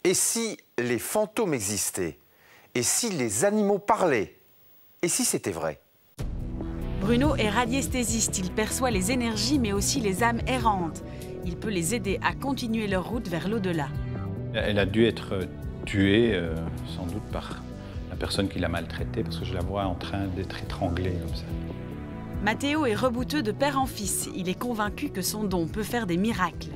Et si les fantômes existaient? Et si les animaux parlaient? Et si c'était vrai? Bruno est radiesthésiste. Il perçoit les énergies, mais aussi les âmes errantes. Il peut les aider à continuer leur route vers l'au-delà. Elle a dû être tuée, sans doute, par la personne qui l'a maltraitée, parce que je la vois en train d'être étranglée comme ça. Matteo est rebouteux de père en fils. Il est convaincu que son don peut faire des miracles.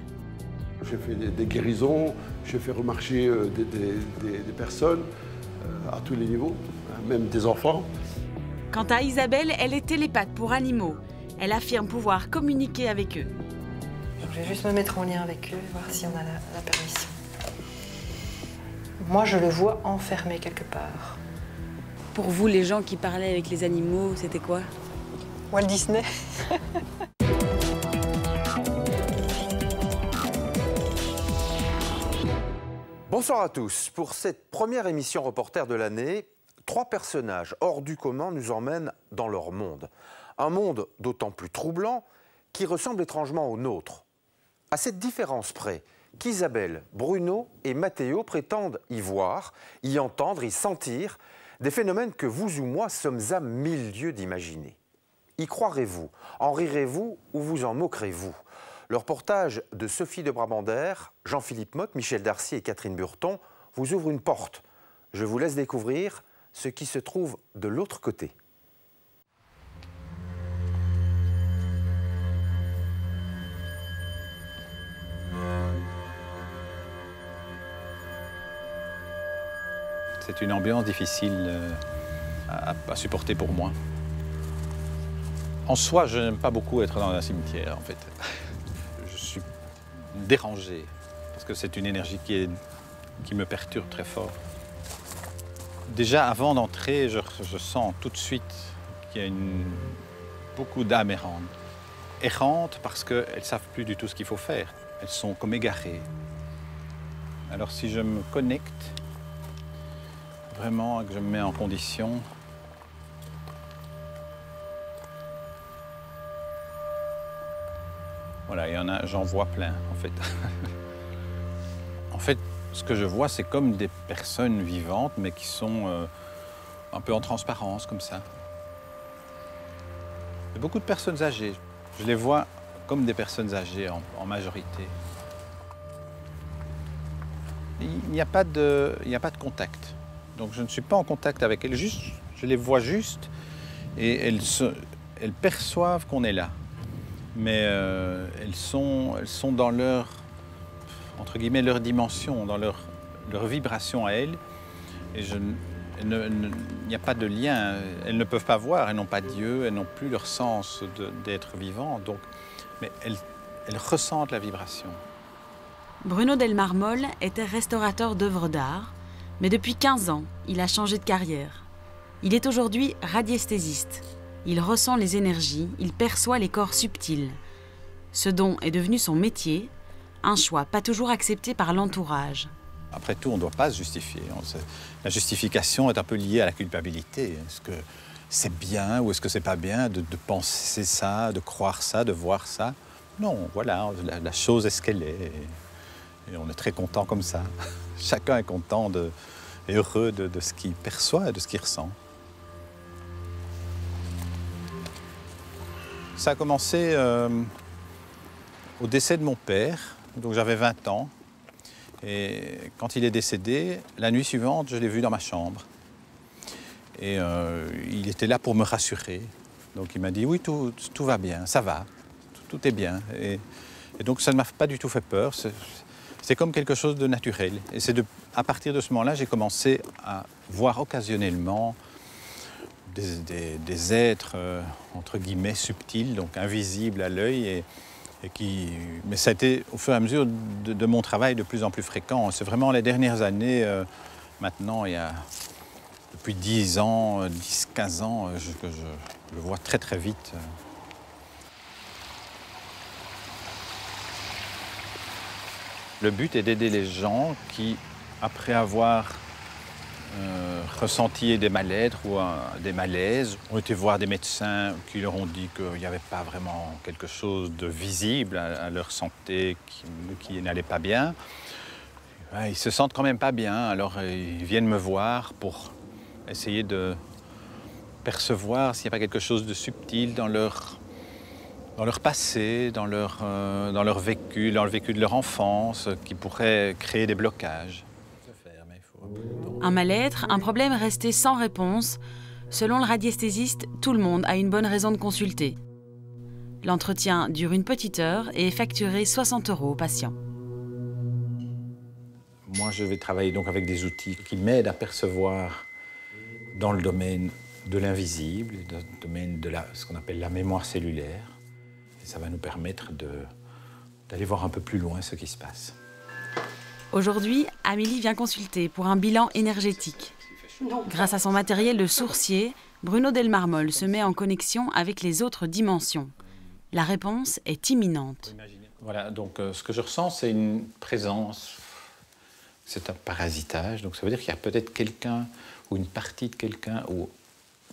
J'ai fait des guérisons, j'ai fait remarcher des personnes à tous les niveaux, même des enfants. Quant à Isabelle, elle est télépathe pour animaux. Elle affirme pouvoir communiquer avec eux. Je vais juste me mettre en lien avec eux et voir si on a la permission. Moi, je le vois enfermé quelque part. Pour vous, les gens qui parlaient avec les animaux, c'était quoi? Walt Disney. Bonsoir à tous. Pour cette première émission reporter de l'année, 3 personnages hors du commun nous emmènent dans leur monde. Un monde d'autant plus troublant qui ressemble étrangement au nôtre. À cette différence près qu'Isabelle, Bruno et Matteo prétendent y voir, y entendre, y sentir des phénomènes que vous ou moi sommes à 1000 lieues d'imaginer. Y croirez-vous? En rirez-vous ou vous en moquerez-vous? Le reportage de Sophie de Brabander, Jean-Philippe Motte, Michel Darcy et Catherine Burton vous ouvre une porte. Je vous laisse découvrir ce qui se trouve de l'autre côté. C'est une ambiance difficile à supporter pour moi. En soi, je n'aime pas beaucoup être dans un cimetière, en fait. Je suis dérangé, parce que c'est une énergie qui me perturbe très fort. Déjà, avant d'entrer, je sens tout de suite qu'il y a beaucoup d'âmes errantes. Errantes parce qu'elles ne savent plus du tout ce qu'il faut faire. Elles sont comme égarées. Alors si je me connecte, vraiment, que je me mets en condition, voilà, il y en a, j'en vois plein, en fait. En fait, ce que je vois, c'est comme des personnes vivantes, mais qui sont un peu en transparence, comme ça. Il y a beaucoup de personnes âgées. Je les vois comme des personnes âgées, en majorité. Il n'y a pas de contact. Donc je ne suis pas en contact avec elles, juste, je les vois juste, et elles perçoivent qu'on est là. Mais elles sont dans leur, entre guillemets, leur dimension, dans leur vibration à elles. Et il n'y a pas de lien. Elles ne peuvent pas voir, elles n'ont pas Dieu, elles n'ont plus leur sens d'être vivant. Donc, mais elles ressentent la vibration. Bruno Del Marmol était restaurateur d'œuvres d'art, mais depuis 15 ans, il a changé de carrière. Il est aujourd'hui radiesthésiste. Il ressent les énergies, il perçoit les corps subtils. Ce don est devenu son métier, un choix pas toujours accepté par l'entourage. Après tout, on ne doit pas se justifier. La justification est un peu liée à la culpabilité. Est-ce que c'est bien ou est-ce que c'est pas bien de penser ça, de croire ça, de voir ça? Non, voilà, la chose est ce qu'elle est. Et on est très content comme ça. Chacun est content et heureux de ce qu'il perçoit et de ce qu'il ressent. Ça a commencé au décès de mon père, donc j'avais 20 ans. Et quand il est décédé, la nuit suivante, je l'ai vu dans ma chambre. Et il était là pour me rassurer. Donc il m'a dit, oui, tout va bien, ça va, tout est bien. Et donc ça ne m'a pas du tout fait peur. C'est comme quelque chose de naturel. Et c'est à partir de ce moment-là, j'ai commencé à voir occasionnellement des êtres, entre guillemets, subtils, donc invisibles à l'œil, mais ça a été au fur et à mesure de mon travail de plus en plus fréquent. C'est vraiment les dernières années, maintenant, depuis 10 ans, 10-15 ans, que je le vois très très vite. Le but est d'aider les gens qui, après avoir ressenti des mal-être ou des malaises, ont été voir des médecins qui leur ont dit qu'il n'y avait pas vraiment quelque chose de visible à leur santé qui n'allait pas bien. Ils se sentent quand même pas bien, alors ils viennent me voir pour essayer de percevoir s'il n'y a pas quelque chose de subtil dans leur passé, dans leur vécu, dans le vécu de leur enfance, qui pourrait créer des blocages. Un mal-être, un problème resté sans réponse. Selon le radiesthésiste, tout le monde a une bonne raison de consulter. L'entretien dure une petite heure et est facturé 60 € au patient. Moi, je vais travailler donc avec des outils qui m'aident à percevoir dans le domaine de l'invisible, dans le domaine de ce qu'on appelle la mémoire cellulaire. Et ça va nous permettre d'aller voir un peu plus loin ce qui se passe. Aujourd'hui, Amélie vient consulter pour un bilan énergétique. Grâce à son matériel de sourcier, Bruno Delmarmol se met en connexion avec les autres dimensions. La réponse est imminente. Voilà, donc ce que je ressens, c'est une présence, c'est un parasitage. Donc ça veut dire qu'il y a peut-être quelqu'un ou une partie de quelqu'un ou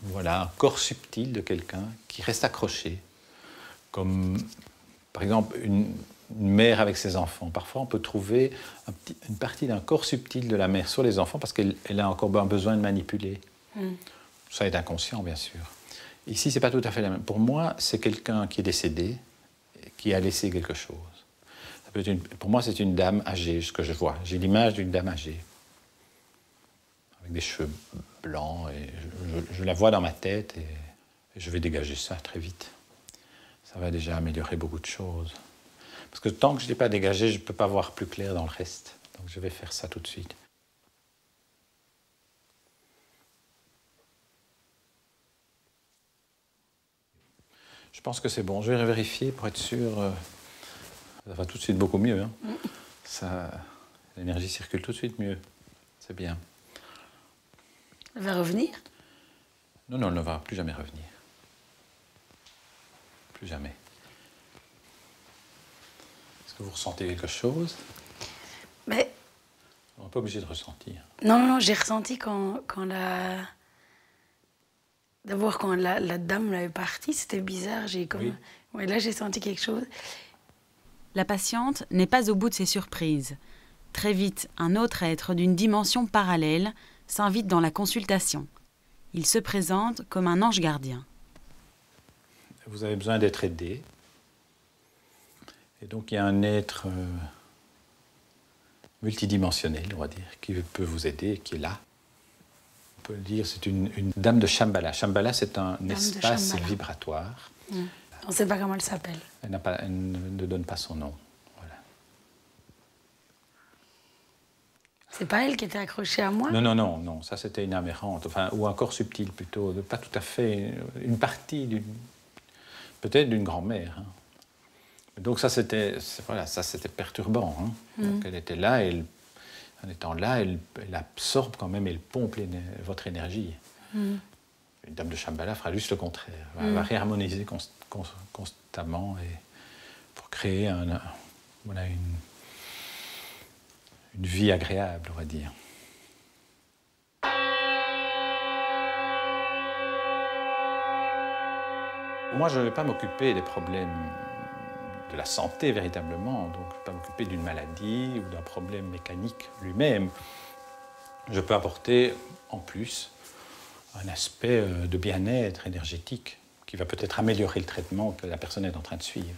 voilà, un corps subtil de quelqu'un qui reste accroché. Comme par exemple une mère avec ses enfants. Parfois, on peut trouver une partie d'un corps subtil de la mère sur les enfants parce qu'elle a encore besoin de manipuler. Ça est inconscient, bien sûr. Ici, ce n'est pas tout à fait la même. Pour moi, c'est quelqu'un qui est décédé, qui a laissé quelque chose. Ça peut être pour moi, c'est une dame âgée, ce que je vois. J'ai l'image d'une dame âgée, avec des cheveux blancs. Et je la vois dans ma tête et je vais dégager ça très vite. Ça va déjà améliorer beaucoup de choses. Parce que tant que je ne l'ai pas dégagé, je ne peux pas voir plus clair dans le reste. Donc je vais faire ça tout de suite. Je pense que c'est bon. Je vais vérifier pour être sûr. Ça va tout de suite beaucoup mieux. Hein. L'énergie circule tout de suite mieux. C'est bien. Elle va revenir? Non, elle ne va plus jamais revenir. Plus jamais. Est-ce que vous ressentez quelque chose? Mais... On n'est pas obligé de ressentir. Non, j'ai ressenti quand la... D'abord, quand la dame est partie, c'était bizarre. Oui. Ouais, là, j'ai senti quelque chose. La patiente n'est pas au bout de ses surprises. Très vite, un autre être d'une dimension parallèle s'invite dans la consultation. Il se présente comme un ange gardien. Vous avez besoin d'être aidé. Et donc, il y a un être multidimensionnel, on va dire, qui peut vous aider, qui est là. On peut le dire, c'est une dame de Shambhala. Shambhala, c'est un espace vibratoire. On ne sait pas comment elle s'appelle. Elle ne donne pas son nom. Voilà. C'est pas elle qui était accrochée à moi? Non. Ça, c'était une âme errante. Enfin, ou un corps subtil, plutôt. Pas tout à fait. Une partie, peut-être d'une grand-mère. Hein. Donc ça, c'était perturbant. Hein. Donc elle était là, et en étant là, elle absorbe quand même, elle pompe votre énergie. Une dame de Shambhala fera juste le contraire. Elle va réharmoniser constamment et pour créer une vie agréable, on va dire. Moi, je ne vais pas m'occuper des problèmes de la santé véritablement, donc je ne vais pas m'occuper d'une maladie ou d'un problème mécanique lui-même. Je peux apporter en plus un aspect de bien-être énergétique qui va peut-être améliorer le traitement que la personne est en train de suivre.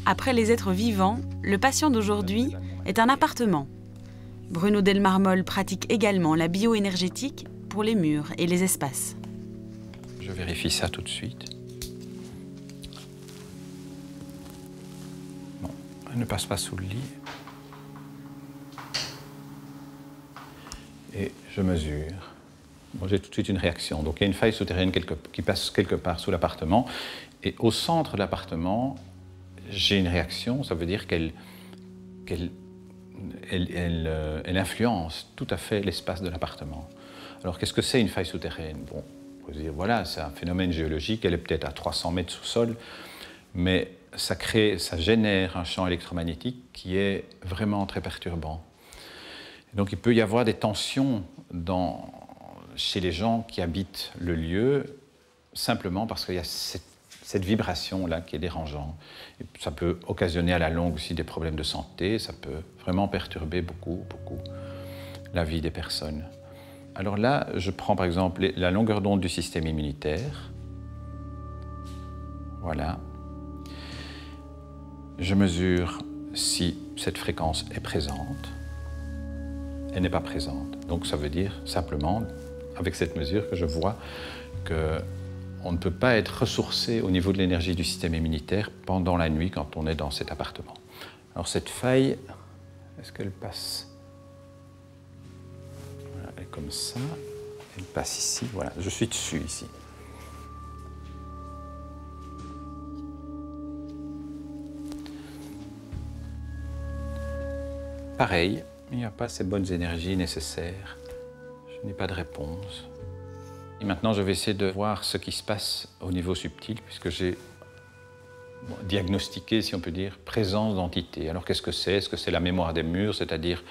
Après les êtres vivants, le patient d'aujourd'hui est un appartement. Bruno Delmarmol pratique également la bioénergétique pour les murs et les espaces. Je vérifie ça tout de suite. Non, elle ne passe pas sous le lit. Et je mesure. Bon, j'ai tout de suite une réaction. Donc il y a une faille souterraine qui passe quelque part sous l'appartement. Et au centre de l'appartement, j'ai une réaction. Ça veut dire qu'elle influence tout à fait l'espace de l'appartement. Alors qu'est-ce que c'est une faille souterraine? Bon, on peut dire, voilà, c'est un phénomène géologique. Elle est peut-être à 300 mètres sous sol. Mais ça génère un champ électromagnétique qui est vraiment très perturbant. Donc il peut y avoir des tensions chez les gens qui habitent le lieu, simplement parce qu'il y a cette vibration-là qui est dérangeante. Et ça peut occasionner à la longue aussi des problèmes de santé, ça peut vraiment perturber beaucoup la vie des personnes. Alors là, je prends par exemple la longueur d'onde du système immunitaire. Voilà. Je mesure si cette fréquence est présente. Elle n'est pas présente. Donc ça veut dire simplement, avec cette mesure, que je vois qu'on ne peut pas être ressourcé au niveau de l'énergie du système immunitaire pendant la nuit quand on est dans cet appartement. Alors cette faille, est-ce qu'elle passe? Voilà, elle est comme ça. Elle passe ici. Voilà, je suis dessus ici. Pareil, il n'y a pas ces bonnes énergies nécessaires. Je n'ai pas de réponse. Et maintenant, je vais essayer de voir ce qui se passe au niveau subtil, puisque j'ai diagnostiqué, si on peut dire, présence d'entités. Alors qu'est-ce que c'est? Est-ce que c'est la mémoire des murs, c'est-à-dire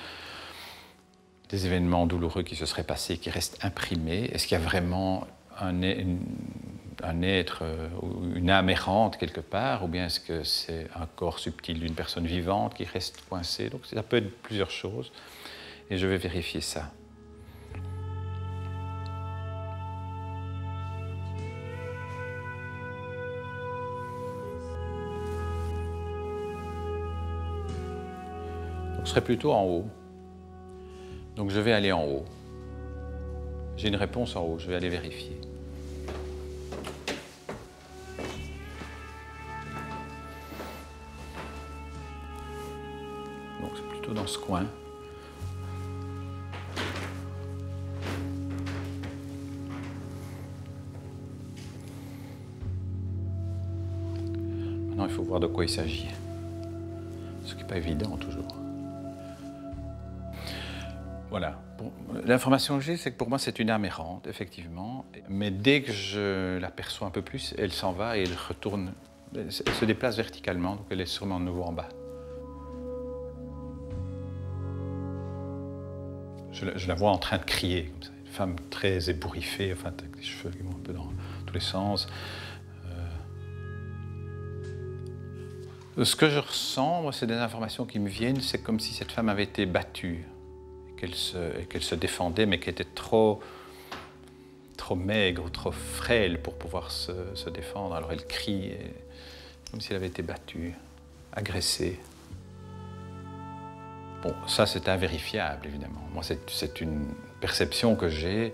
des événements douloureux qui se seraient passés, qui restent imprimés? Est-ce qu'il y a vraiment un être, une âme errante quelque part, ou bien est-ce que c'est un corps subtil d'une personne vivante qui reste coincé? Donc ça peut être plusieurs choses, et je vais vérifier ça. Donc ce serait plutôt en haut. Donc je vais aller en haut. J'ai une réponse en haut, je vais aller vérifier. Dans ce coin. Maintenant, il faut voir de quoi il s'agit. Ce qui n'est pas évident toujours. Voilà. Bon, l'information que j'ai, c'est que pour moi, c'est une âme errante, effectivement. Mais dès que je l'aperçois un peu plus, elle s'en va et elle retourne. Elle se déplace verticalement, donc elle est sûrement de nouveau en bas. Je la vois en train de crier, comme ça. Une femme très ébouriffée, enfin, avec des cheveux qui vont un peu dans tous les sens. Ce que je ressens, moi, c'est des informations qui me viennent, c'est comme si cette femme avait été battue, et qu'elle se défendait, mais qu'elle était trop maigre, trop frêle pour pouvoir se défendre. Alors elle crie, comme si elle avait été battue, agressée. Bon, ça c'est invérifiable, évidemment. Moi, c'est une perception que j'ai.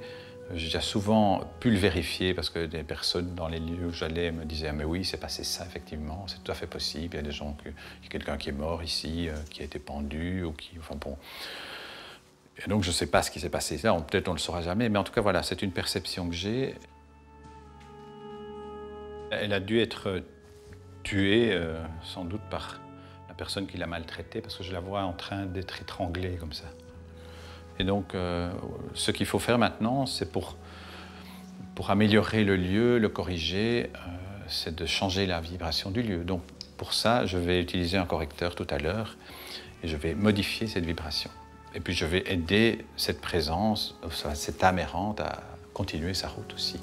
J'ai déjà souvent pu le vérifier parce que des personnes dans les lieux où j'allais me disaient « mais oui, c'est passé ça, effectivement, c'est tout à fait possible. Il y a des gens, il y a quelqu'un qui est mort ici, qui a été pendu, ou qui... » Enfin bon. Et donc, je ne sais pas ce qui s'est passé là, peut-être on ne le saura jamais, mais en tout cas, voilà, c'est une perception que j'ai. Elle a dû être tuée, sans doute, par la personne qui l'a maltraitée, parce que je la vois en train d'être étranglée comme ça. Et donc, ce qu'il faut faire maintenant, c'est pour améliorer le lieu, le corriger, c'est de changer la vibration du lieu. Donc, pour ça, je vais utiliser un correcteur tout à l'heure et je vais modifier cette vibration. Et puis, je vais aider cette présence, cette âme errante à continuer sa route aussi.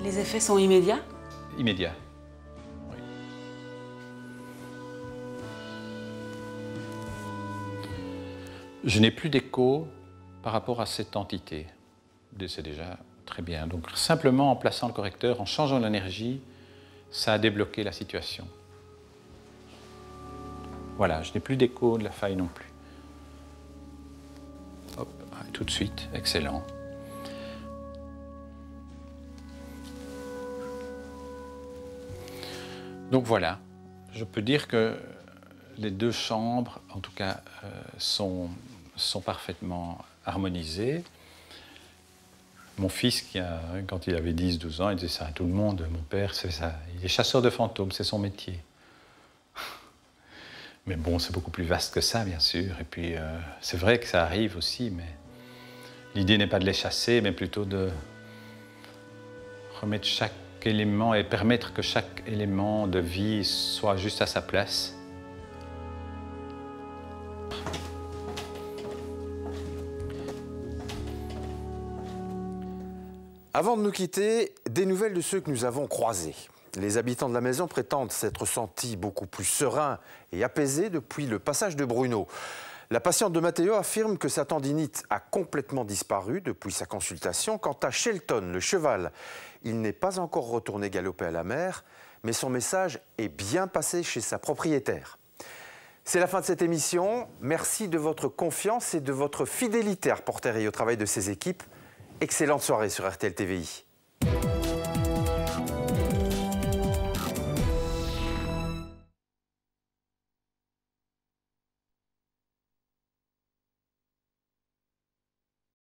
Les effets sont immédiats? Immédiat, oui. Je n'ai plus d'écho par rapport à cette entité. C'est déjà très bien. Donc simplement en plaçant le correcteur, en changeant l'énergie, ça a débloqué la situation. Voilà, je n'ai plus d'écho de la faille non plus. Hop, tout de suite, excellent. Donc voilà, je peux dire que les deux chambres, en tout cas, sont parfaitement harmonisées. Mon fils, quand il avait 10-12 ans, il disait ça à tout le monde. Mon père, c'est ça. Il est chasseur de fantômes, c'est son métier. Mais bon, c'est beaucoup plus vaste que ça, bien sûr. Et puis, c'est vrai que ça arrive aussi, mais l'idée n'est pas de les chasser, mais plutôt de remettre chaque élément et permettre que chaque élément de vie soit juste à sa place. Avant de nous quitter, des nouvelles de ceux que nous avons croisés. Les habitants de la maison prétendent s'être sentis beaucoup plus sereins et apaisés depuis le passage de Bruno. La patiente de Matteo affirme que sa tendinite a complètement disparu depuis sa consultation. Quant à Shelton, le cheval, il n'est pas encore retourné galoper à la mer, mais son message est bien passé chez sa propriétaire. C'est la fin de cette émission. Merci de votre confiance et de votre fidélité à Reporter et au travail de ses équipes. Excellente soirée sur RTL TVI.